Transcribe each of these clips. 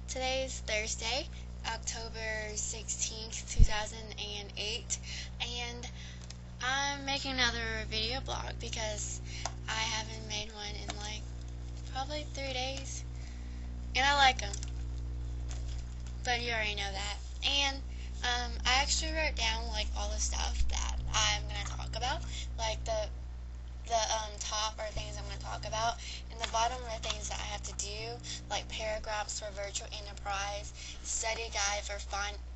Today's Thursday, October 16th, 2008, and I'm making another video blog because I haven't made one in like probably 3 days, and I like them, but you already know that. And I actually wrote down like all the stuff that I'm going to talk about, like the top are things I'm going to talk about, and the bottom are things that I have to do, like paragraphs for virtual enterprise, study guide for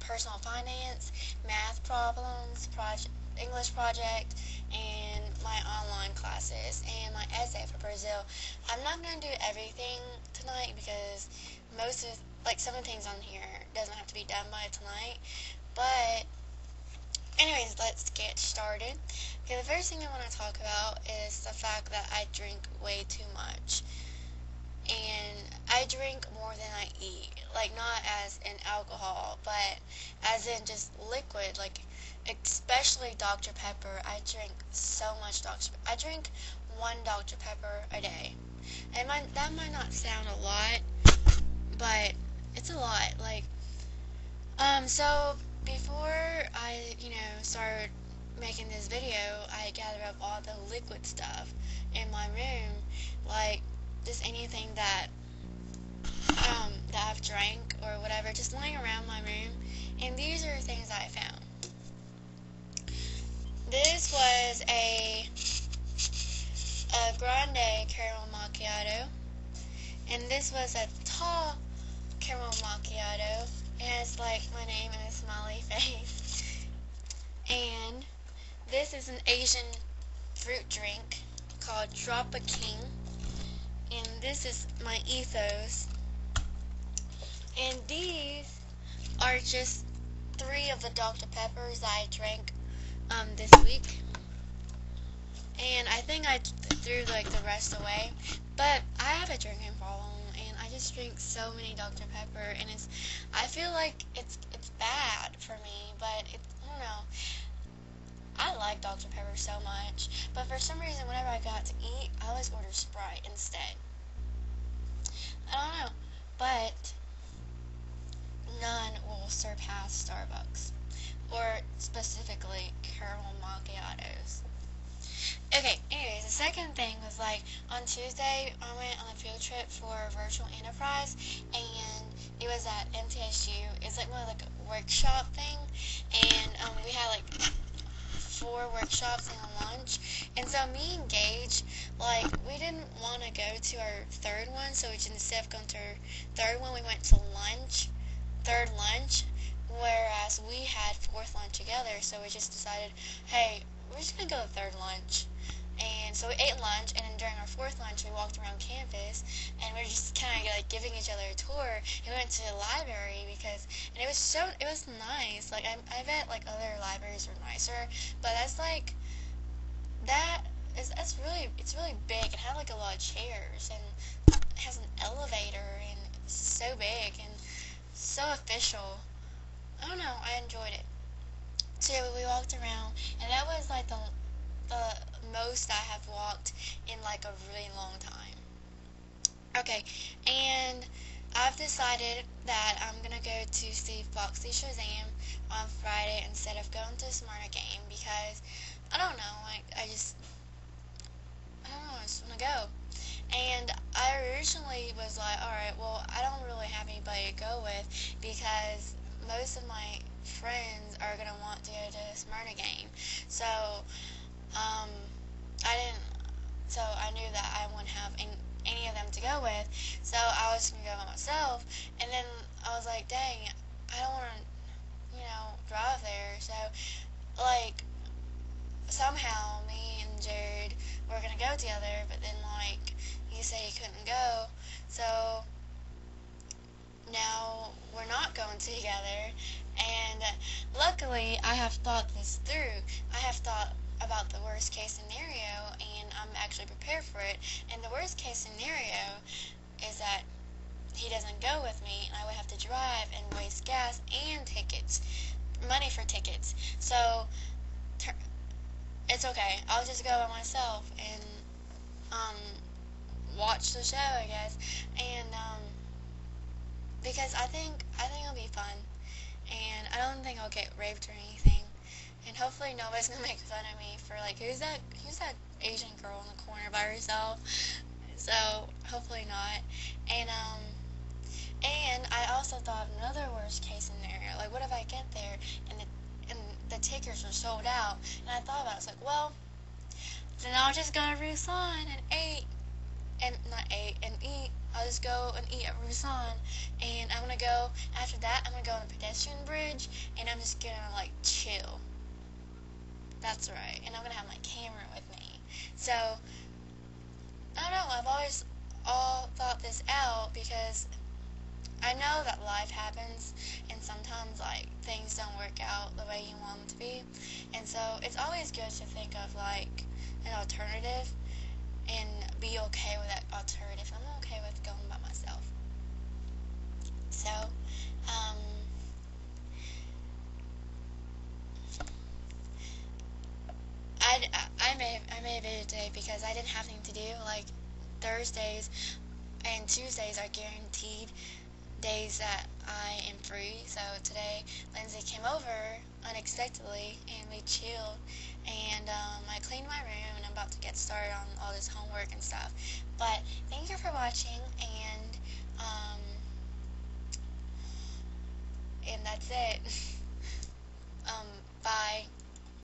personal finance, math problems, English project, and my online classes, and my essay for Brazil. I'm not going to do everything tonight because some of the things on here doesn't have to be done by tonight, but anyways, let's get started. Okay, the first thing I want to talk about is the fact that I drink way too much. And I drink more than I eat. Like, not as in alcohol, but as in just liquid. Like, especially Dr. Pepper. I drink so much Dr. Pepper. I drink 1 Dr. Pepper a day. And that might not sound a lot, but it's a lot. Like, so before I, started making this video, I gathered up all the liquid stuff in my room, like just anything that I've drank or whatever, just laying around my room, and these are things I found. This was a grande caramel macchiato, and this was a tall caramel macchiato, and it's like my name and a smiley face. And this is an Asian fruit drink called Drop-A King, and this is my ethos. And these are just 3 of the Dr. Peppers I drank this week. And I think I threw like the rest away, but I have a drinking problem, and I just drink so many Dr. Pepper, and I feel like it's bad for me, but I don't know. I like Dr. Pepper so much, but for some reason whenever I got to eat, I always order Sprite instead. I don't know, but none will surpass Starbucks, or specifically caramel macchiatos. Okay, anyways, the second thing was like on Tuesday I went on a field trip for virtual enterprise, and it was at MTSU. It's like more like a workshop thing, and we had like 4 workshops and a lunch. And so me and Gage, like, we didn't want to go to our 3rd one, so instead of going to our 3rd one, we went to 3rd lunch, whereas we had 4th lunch together. So we just decided, hey, we're just gonna go to 3rd lunch. And so we ate lunch, and then during our 4th lunch we walked around campus, and we were just kind of like giving each other a tour, and we went to the library and it was nice. Like, I bet like other libraries were nicer, but it's really big. It had like a lot of chairs, and it has an elevator, and it's so big and so official. I don't know, I enjoyed it. So yeah, we walked around, and that was like the most I have walked in like a really long time. Okay, and I've decided that I'm gonna go to see Foxy Shazam on Friday instead of going to Smyrna game, because I don't know, like I just wanna go. And I originally was like, alright, well, I don't really have anybody to go with because most of my friends are gonna want to go to the Smyrna game. So I knew that I wouldn't have any of them to go with, so I was going to go by myself. And then I was like, dang, I don't want to, drive there. So, like, somehow me and Jared were going to go together, but then, like, he said he couldn't go. So now we're not going together. And luckily, I have thought this through. I have thought about the worst case scenario, and I'm actually prepared for it. And the worst case scenario is that he doesn't go with me, and I would have to drive and waste gas and money for tickets. So it's okay. I'll just go by myself and watch the show, I guess. And because I think it'll be fun, and I don't think I'll get raped or anything, and hopefully nobody's gonna make fun of me for like who's that Asian girl in the corner by herself. So hopefully not, and I also thought of another worst case scenario. Like, what if I get there and the tickets are sold out? And I thought about it. I was like, well, then I'll just go to Rusan and eat. I'll just go and eat at Rusan, and I'm gonna go. After that, I'm gonna go on the pedestrian bridge, and I'm just gonna like chill. That's right. And I'm gonna have my camera with me. So I don't know. I've always all thought this out because I know that life happens, and sometimes like things don't work out the way you want them to be, and so it's always good to think of like an alternative and be okay with that alternative. I'm okay with going by myself. So, I made a video today because I didn't have anything to do. Like Thursdays and Tuesdays are guaranteed days that I am free. So today Lindsay came over unexpectedly and we chilled, and I cleaned my room and I'm about to get started on all this homework and stuff. But thank you for watching, and that's it.